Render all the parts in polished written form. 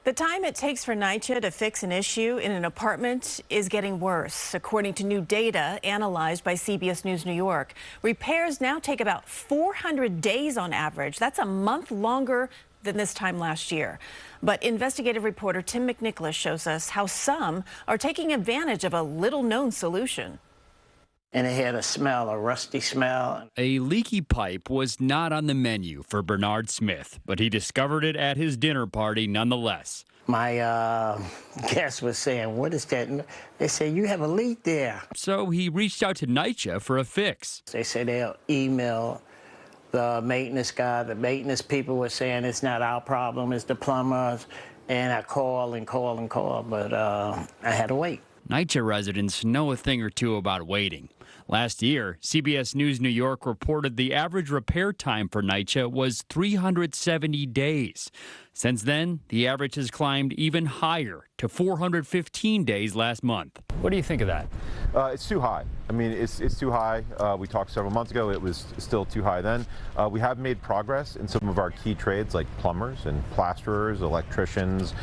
The time it takes for NYCHA to fix an issue in an apartment is getting worse, according to new data analyzed by CBS News New York. Repairs now take about 400 days on average. That's a month longer than this time last year. But investigative reporter Tim McNicholas shows us how some are taking advantage of a little-known solution. And it had a smell, a rusty smell. A leaky pipe was not on the menu for Bernard Smith, but he discovered it at his dinner party nonetheless. My guest was saying, "What is that?" They said, "You have a leak there." So he reached out to NYCHA for a fix. They said they'll email the maintenance guy. The maintenance people were saying it's not our problem, it's the plumbers. And I called and called and called, but I had to wait. NYCHA residents know a thing or two about waiting. Last year, CBS News New York reported the average repair time for NYCHA was 370 days. Since then, the average has climbed even higher to 415 days last month. What do you think of that? It's too high. I mean, it's too high. We talked several months ago. It was still too high then. We have made progress in some of our key trades like plumbers and plasterers, electricians.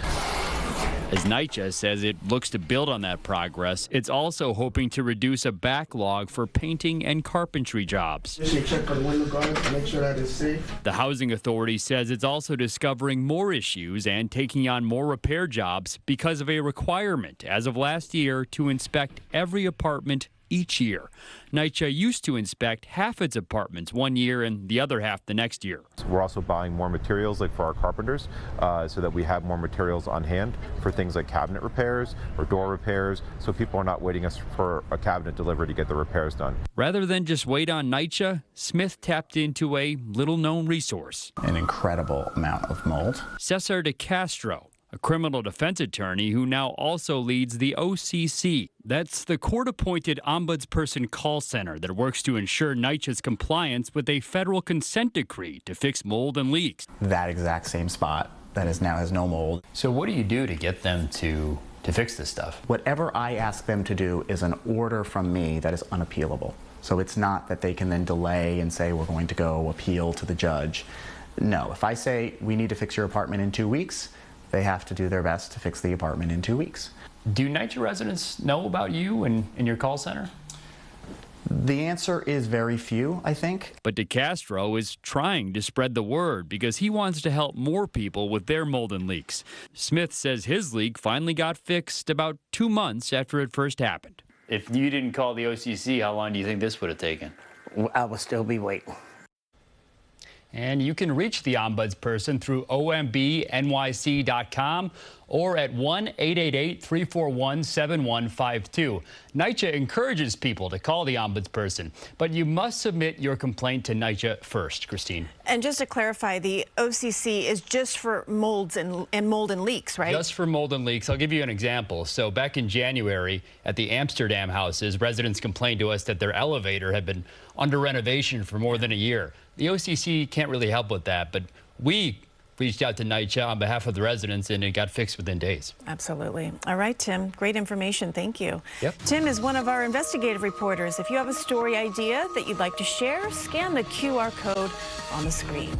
As NYCHA says it looks to build on that progress, it's also hoping to reduce a backlog for painting and carpentry jobs. Check for the window guards, make sure that it's safe. The Housing Authority says it's also discovering more issues and taking on more repair jobs because of a requirement as of last year to inspect every apartment each year. NYCHA used to inspect half its apartments one year and the other half the next year. We're also buying more materials like for our carpenters so that we have more materials on hand for things like cabinet repairs or door repairs, so people are not waiting us for a cabinet delivery to get the repairs done. Rather than just wait on NYCHA, Smith tapped into a little-known resource. An incredible amount of mold. Cesar de Castro, a criminal defense attorney who now also leads the OCC. That's the court-appointed ombudsperson call center that works to ensure NYCHA's compliance with a federal consent decree to fix mold and leaks. That exact same spot that now has no mold. So what do you do to get them to fix this stuff? Whatever I ask them to do is an order from me that is unappealable. So it's not that they can then delay and say we're going to go appeal to the judge. No, if I say we need to fix your apartment in 2 weeks, they have to do their best to fix the apartment in 2 weeks. Do NYCHA residents know about you and your call center? The answer is very few, I think. But De Castro is trying to spread the word because he wants to help more people with their mold and leaks. Smith says his leak finally got fixed about 2 months after it first happened. If you didn't call the OCC, how long do you think this would have taken? I would still be waiting. And you can reach the ombudsperson through ombnyc.com or at 1-888-341-7152. NYCHA encourages people to call the ombudsperson, but you must submit your complaint to NYCHA first. Christine. And just to clarify, the OCC is just for molds and mold and leaks, right? Just for mold and leaks. I'll give you an example. So back in January at the Amsterdam houses, residents complained to us that their elevator had been under renovation for more than a year. The OCC can't really help with that, but we reached out to NYCHA on behalf of the residents, and it got fixed within days. Absolutely. All right, Tim. Great information. Thank you. Yep. Tim is one of our investigative reporters. If you have a story idea that you'd like to share, scan the QR code on the screen.